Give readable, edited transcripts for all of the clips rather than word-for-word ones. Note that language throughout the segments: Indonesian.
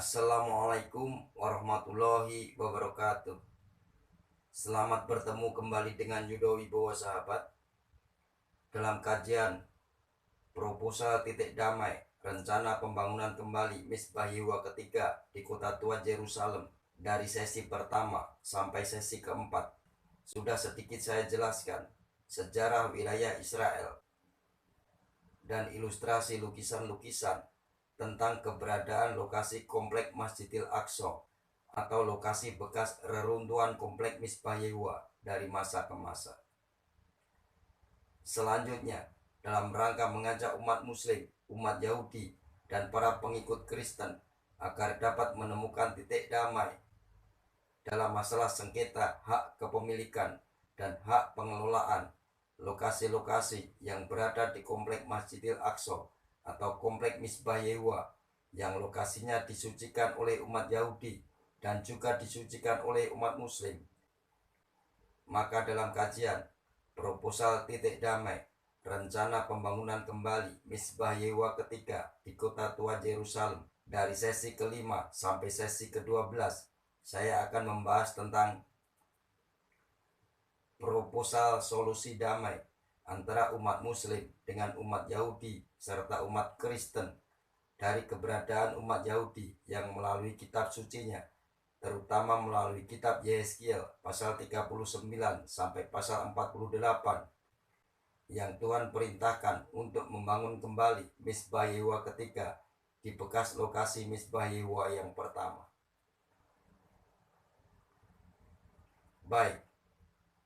Assalamualaikum warahmatullahi wabarakatuh. Selamat bertemu kembali dengan Yudo Wibowo sahabat. Dalam kajian Proposal Titik Damai Rencana Pembangunan Kembali Misbah Yehuwa ketiga di Kota Tua Yerusalem dari sesi pertama sampai sesi keempat, sudah sedikit saya jelaskan sejarah wilayah Israel dan ilustrasi lukisan-lukisan tentang keberadaan lokasi komplek Masjidil Aqsa atau lokasi bekas reruntuhan komplek Misbah Yehuwa dari masa ke masa. Selanjutnya, dalam rangka mengajak umat Muslim, umat Yahudi, dan para pengikut Kristen agar dapat menemukan titik damai dalam masalah sengketa hak kepemilikan dan hak pengelolaan lokasi-lokasi yang berada di komplek Masjidil Aqsa atau komplek Misbah Yehuwa yang lokasinya disucikan oleh umat Yahudi dan juga disucikan oleh umat Muslim. Maka dalam kajian Proposal Titik Damai Rencana Pembangunan Kembali Misbah Yehuwa ketiga di Kota Tua Yerusalem dari sesi kelima sampai sesi ke-12, saya akan membahas tentang proposal solusi damai antara umat Muslim dengan umat Yahudi serta umat Kristen dari keberadaan umat Yahudi yang melalui kitab sucinya, terutama melalui kitab Yehezkiel pasal 39 sampai pasal 48, yang Tuhan perintahkan untuk membangun kembali Misbah Yehuwa ketiga di bekas lokasi Misbah Yehuwa yang pertama. Baik,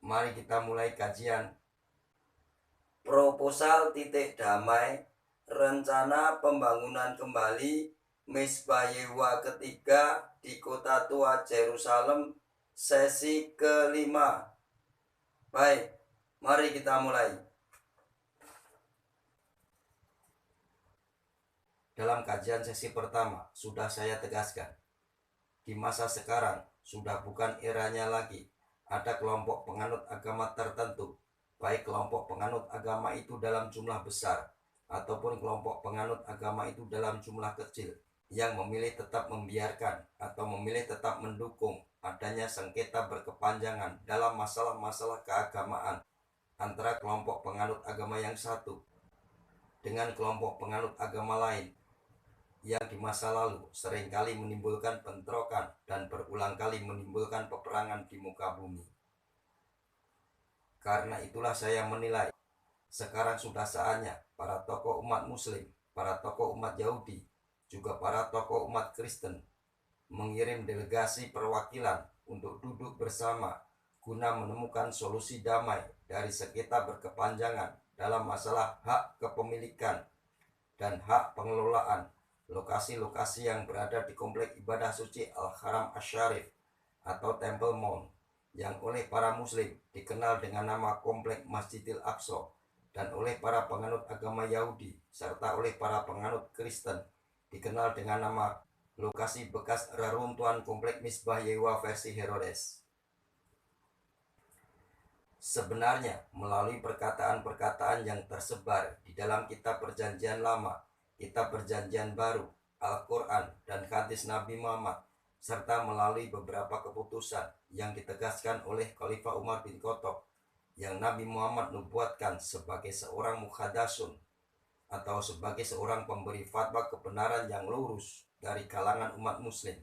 mari kita mulai kajian Proposal Titik Damai Rencana Pembangunan Kembali Misbah Yehuwa ketiga di Kota Tua Yerusalem sesi kelima. Baik, mari kita mulai. Dalam kajian sesi pertama sudah saya tegaskan, di masa sekarang sudah bukan eranya lagi ada kelompok penganut agama tertentu, baik kelompok penganut agama itu dalam jumlah besar ataupun kelompok penganut agama itu dalam jumlah kecil, yang memilih tetap membiarkan atau memilih tetap mendukung adanya sengketa berkepanjangan dalam masalah-masalah keagamaan antara kelompok penganut agama yang satu dengan kelompok penganut agama lain yang di masa lalu seringkali menimbulkan bentrokan dan berulang kali menimbulkan peperangan di muka bumi. Karena itulah saya menilai sekarang sudah saatnya para tokoh umat Muslim, para tokoh umat Yahudi, juga para tokoh umat Kristen mengirim delegasi perwakilan untuk duduk bersama guna menemukan solusi damai dari sengketa berkepanjangan dalam masalah hak kepemilikan dan hak pengelolaan lokasi-lokasi yang berada di komplek ibadah suci Al-Haram Asy-Syarif atau Temple Mount, yang oleh para Muslim dikenal dengan nama komplek Masjidil Aqsa dan oleh para penganut agama Yahudi serta oleh para penganut Kristen dikenal dengan nama lokasi bekas reruntuhan komplek Misbah Yehuwa versi Herodes. Sebenarnya melalui perkataan-perkataan yang tersebar di dalam kitab Perjanjian Lama, kitab Perjanjian Baru, Al-Quran, dan hadis Nabi Muhammad, serta melalui beberapa keputusan yang ditegaskan oleh Khalifah Umar bin Khattab yang Nabi Muhammad nubuatkan sebagai seorang muhadasun atau sebagai seorang pemberi fatwa kebenaran yang lurus dari kalangan umat Muslim.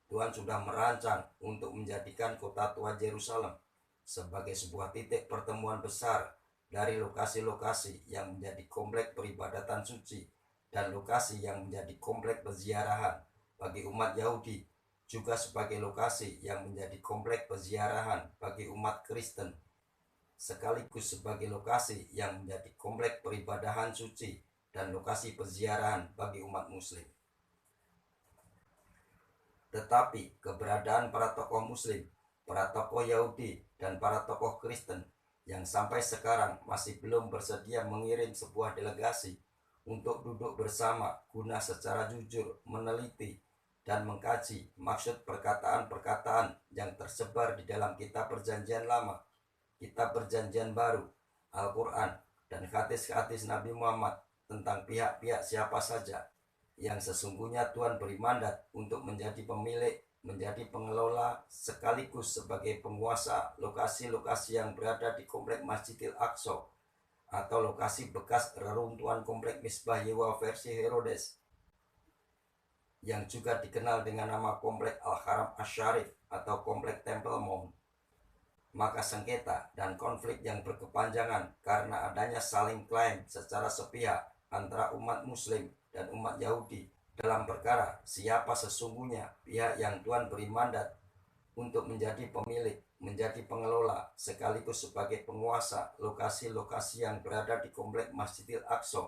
Tuhan sudah merancang untuk menjadikan Kota Tua Yerusalem sebagai sebuah titik pertemuan besar dari lokasi-lokasi yang menjadi komplek peribadatan suci dan lokasi yang menjadi komplek peziarahan bagi umat Yahudi, juga sebagai lokasi yang menjadi komplek peziarahan bagi umat Kristen, sekaligus sebagai lokasi yang menjadi komplek peribadahan suci dan lokasi peziarahan bagi umat Muslim. Tetapi keberadaan para tokoh Muslim, para tokoh Yahudi, dan para tokoh Kristen yang sampai sekarang masih belum bersedia mengirim sebuah delegasi untuk duduk bersama guna secara jujur meneliti dan mengkaji maksud perkataan-perkataan yang tersebar di dalam kitab Perjanjian Lama, kitab Perjanjian Baru, Al-Quran, dan hadis-hadis Nabi Muhammad tentang pihak-pihak siapa saja yang sesungguhnya Tuhan beri mandat untuk menjadi pemilik, menjadi pengelola, sekaligus sebagai penguasa lokasi-lokasi yang berada di komplek Masjidil Aqsa atau lokasi bekas reruntuhan komplek Misbah Yewa versi Herodes, yang juga dikenal dengan nama komplek Al-Haram Asy-Syarif atau komplek Temple Mount. Maka sengketa dan konflik yang berkepanjangan karena adanya saling klaim secara sepihak antara umat Muslim dan umat Yahudi dalam perkara siapa sesungguhnya pihak yang Tuhan beri mandat untuk menjadi pemilik, menjadi pengelola, sekaligus sebagai penguasa lokasi-lokasi yang berada di komplek Masjidil Aqsa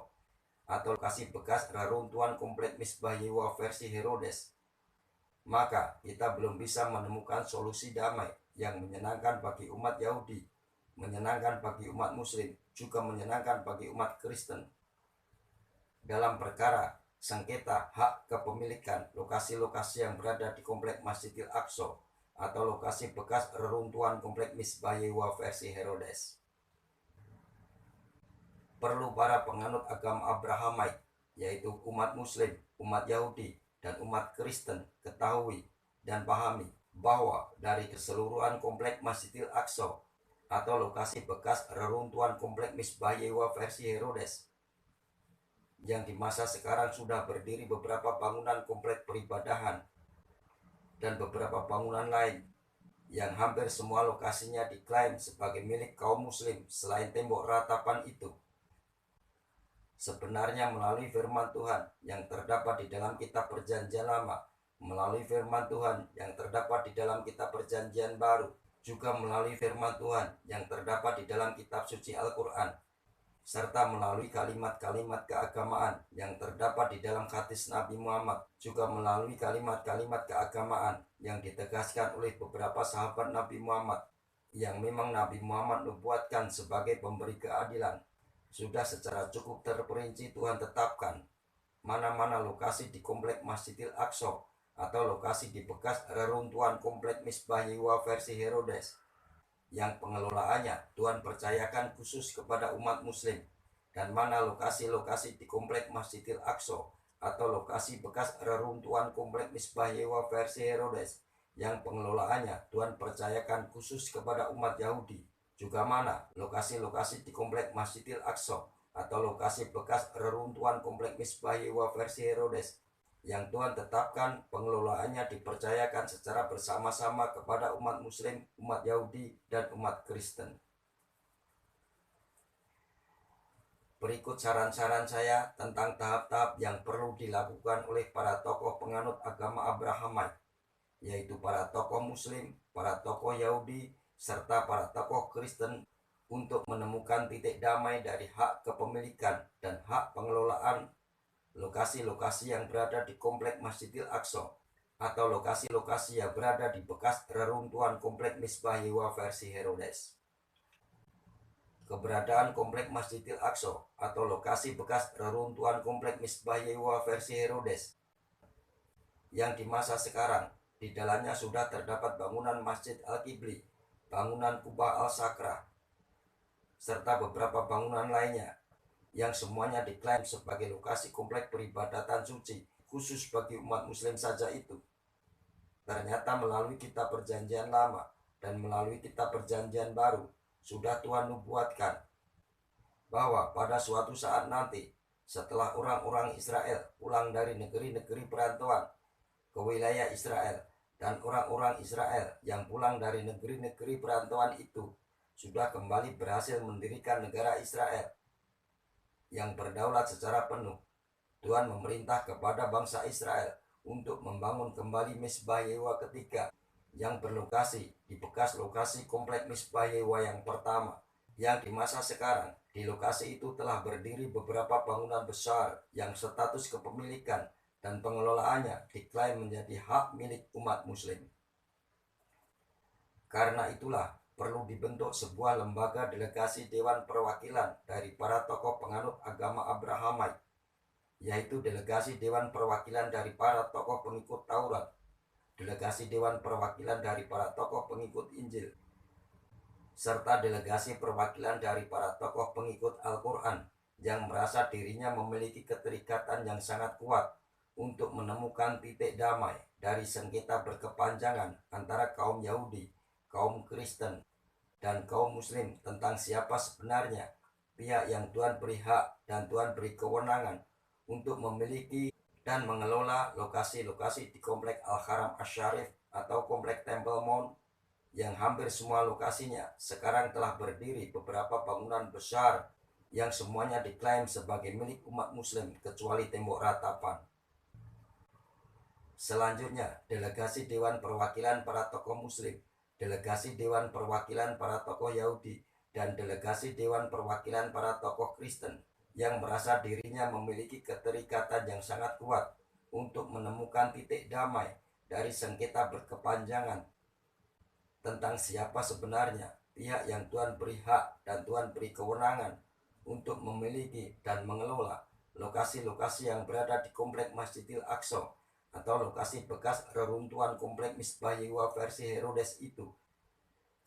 atau lokasi bekas reruntuhan komplek Misbah Yewa versi Herodes. Maka kita belum bisa menemukan solusi damai yang menyenangkan bagi umat Yahudi, menyenangkan bagi umat Muslim, juga menyenangkan bagi umat Kristen dalam perkara sengketa hak kepemilikan lokasi-lokasi yang berada di komplek Masjidil Aqsa atau lokasi bekas reruntuhan komplek Misbah Yewa versi Herodes. Perlu para penganut agama Abrahamite, yaitu umat Muslim, umat Yahudi, dan umat Kristen ketahui dan pahami bahwa dari keseluruhan komplek Masjidil Aqsa atau lokasi bekas reruntuhan komplek Misbah Yewa versi Herodes, yang di masa sekarang sudah berdiri beberapa bangunan komplek peribadahan dan beberapa bangunan lain yang hampir semua lokasinya diklaim sebagai milik kaum Muslim selain tembok ratapan itu. Sebenarnya melalui firman Tuhan yang terdapat di dalam kitab Perjanjian Lama, melalui firman Tuhan yang terdapat di dalam kitab Perjanjian Baru, juga melalui firman Tuhan yang terdapat di dalam kitab suci Al-Quran, serta melalui kalimat-kalimat keagamaan yang terdapat di dalam hadis Nabi Muhammad, juga melalui kalimat-kalimat keagamaan yang ditegaskan oleh beberapa sahabat Nabi Muhammad, yang memang Nabi Muhammad nubuatkan sebagai pemberi keadilan. Sudah secara cukup terperinci Tuhan tetapkan mana-mana lokasi di komplek Masjidil Aqsa atau lokasi di bekas reruntuhan komplek Misbah Yewa versi Herodes yang pengelolaannya Tuhan percayakan khusus kepada umat Muslim, dan mana lokasi-lokasi di komplek Masjidil Aqsa atau lokasi bekas reruntuhan komplek Misbah Yewa versi Herodes yang pengelolaannya Tuhan percayakan khusus kepada umat Yahudi, juga mana lokasi-lokasi di komplek Masjidil Aqsa atau lokasi bekas reruntuhan komplek Misbah Yewa versi Herodes yang Tuhan tetapkan pengelolaannya dipercayakan secara bersama-sama kepada umat Muslim, umat Yahudi, dan umat Kristen. Berikut saran-saran saya tentang tahap-tahap yang perlu dilakukan oleh para tokoh penganut agama Abrahamite, yaitu para tokoh Muslim, para tokoh Yahudi, serta para tokoh Kristen untuk menemukan titik damai dari hak kepemilikan dan hak pengelolaan lokasi-lokasi yang berada di komplek Masjidil Aqsa atau lokasi-lokasi yang berada di bekas reruntuhan komplek Misbah Yewa versi Herodes. Keberadaan komplek Masjidil Aqsa atau lokasi bekas reruntuhan komplek Misbah Yewa versi Herodes yang di masa sekarang di dalamnya sudah terdapat bangunan Masjid Al-Qibli, bangunan Kubah Al-Sakra, serta beberapa bangunan lainnya yang semuanya diklaim sebagai lokasi komplek peribadatan suci khusus bagi umat Muslim saja itu. Ternyata melalui kitab Perjanjian Lama dan melalui kitab Perjanjian Baru sudah Tuhan nubuatkan bahwa pada suatu saat nanti, setelah orang-orang Israel pulang dari negeri-negeri perantauan ke wilayah Israel, dan orang-orang Israel yang pulang dari negeri-negeri perantauan itu sudah kembali berhasil mendirikan negara Israel yang berdaulat secara penuh, Tuhan memerintah kepada bangsa Israel untuk membangun kembali Misbah Yewa ketiga yang berlokasi di bekas lokasi komplek Misbah Yewa yang pertama, yang di masa sekarang di lokasi itu telah berdiri beberapa bangunan besar yang status kepemilikan dan pengelolaannya diklaim menjadi hak milik umat Muslim. Karena itulah perlu dibentuk sebuah lembaga delegasi Dewan Perwakilan dari para tokoh penganut agama Abrahamite, yaitu delegasi Dewan Perwakilan dari para tokoh pengikut Taurat, delegasi Dewan Perwakilan dari para tokoh pengikut Injil, serta delegasi perwakilan dari para tokoh pengikut Al-Quran yang merasa dirinya memiliki keterikatan yang sangat kuat untuk menemukan titik damai dari sengketa berkepanjangan antara kaum Yahudi, kaum Kristen, dan kaum Muslim tentang siapa sebenarnya pihak yang Tuhan beri hak dan Tuhan beri kewenangan untuk memiliki dan mengelola lokasi-lokasi di Komplek Al-Haram Asy-Syarif atau Komplek Temple Mount, yang hampir semua lokasinya sekarang telah berdiri beberapa bangunan besar yang semuanya diklaim sebagai milik umat Muslim kecuali tembok ratapan. Selanjutnya, delegasi Dewan Perwakilan para tokoh Muslim, delegasi Dewan Perwakilan para tokoh Yahudi, dan delegasi Dewan Perwakilan para tokoh Kristen yang merasa dirinya memiliki keterikatan yang sangat kuat untuk menemukan titik damai dari sengketa berkepanjangan tentang siapa sebenarnya pihak yang Tuhan beri hak dan Tuhan beri kewenangan untuk memiliki dan mengelola lokasi-lokasi yang berada di Komplek Masjidil Aqsa atau lokasi bekas reruntuhan Komplek Misbah Yehuwa versi Herodes itu.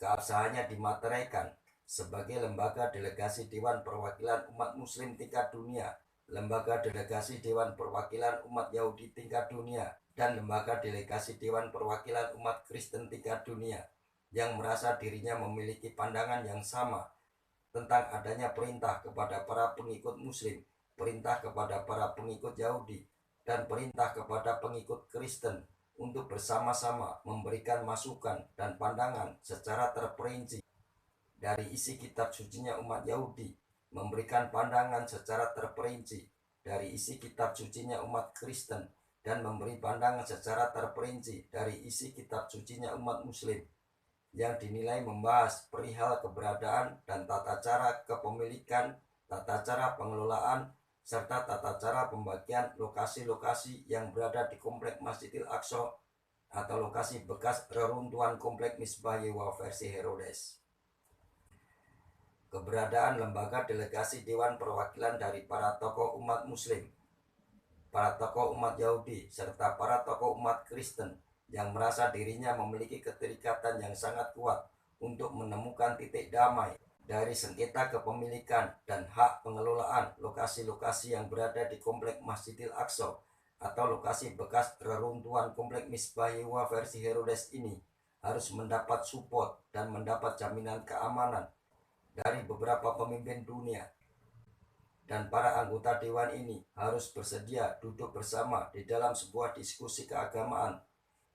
Keabsahannya dimateraikan sebagai lembaga delegasi Dewan Perwakilan Umat Muslim tingkat dunia, lembaga delegasi Dewan Perwakilan Umat Yahudi tingkat dunia, dan lembaga delegasi Dewan Perwakilan Umat Kristen tingkat dunia, yang merasa dirinya memiliki pandangan yang sama tentang adanya perintah kepada para pengikut Muslim, perintah kepada para pengikut Yahudi, dan perintah kepada pengikut Kristen untuk bersama-sama memberikan masukan dan pandangan secara terperinci dari isi kitab sucinya umat Yahudi, memberikan pandangan secara terperinci dari isi kitab sucinya umat Kristen, dan memberi pandangan secara terperinci dari isi kitab sucinya umat Muslim, yang dinilai membahas perihal keberadaan dan tata cara kepemilikan, tata cara pengelolaan, serta tata cara pembagian lokasi-lokasi yang berada di Komplek Masjidil Aqsa atau lokasi bekas reruntuhan Komplek Misbah Yehuwa versi Herodes. Keberadaan lembaga delegasi Dewan Perwakilan dari para tokoh umat Muslim, para tokoh umat Yahudi, serta para tokoh umat Kristen yang merasa dirinya memiliki keterikatan yang sangat kuat untuk menemukan titik damai dari sengketa kepemilikan dan hak pengelolaan lokasi-lokasi yang berada di Komplek Masjidil Aqsa atau lokasi bekas reruntuhan Komplek Misbah Yehuwa versi Herodes ini harus mendapat support dan mendapat jaminan keamanan dari beberapa pemimpin dunia. Dan para anggota dewan ini harus bersedia duduk bersama di dalam sebuah diskusi keagamaan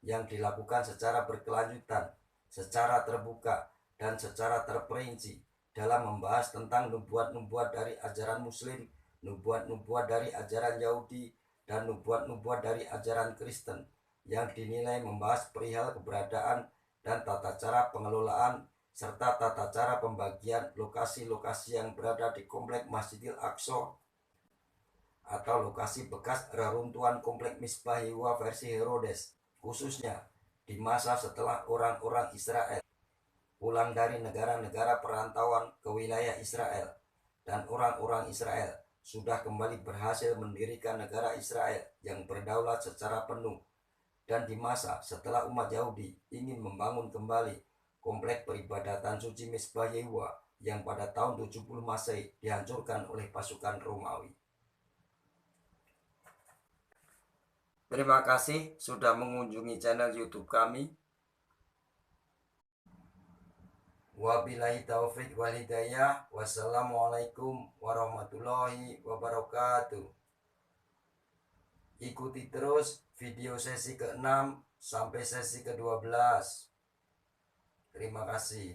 yang dilakukan secara berkelanjutan, secara terbuka, dan secara terperinci dalam membahas tentang nubuat-nubuat dari ajaran Muslim, nubuat-nubuat dari ajaran Yahudi, dan nubuat-nubuat dari ajaran Kristen yang dinilai membahas perihal keberadaan dan tata cara pengelolaan serta tata cara pembagian lokasi-lokasi yang berada di Komplek Masjidil Aqsa atau lokasi bekas reruntuhan Komplek Misbah Yehuwa versi Herodes, khususnya di masa setelah orang-orang Israel pulang dari negara-negara perantauan ke wilayah Israel, dan orang-orang Israel sudah kembali berhasil mendirikan negara Israel yang berdaulat secara penuh, dan di masa setelah umat Yahudi ingin membangun kembali Komplek Peribadatan Suci Misbah Yehuwa yang pada tahun 70 Masehi dihancurkan oleh pasukan Romawi. Terima kasih sudah mengunjungi channel YouTube kami. Wabillahi taufiq wal hidayah. Wassalamualaikum warahmatullahi wabarakatuh. Ikuti terus video sesi ke-6 sampai sesi ke-12. Terima kasih.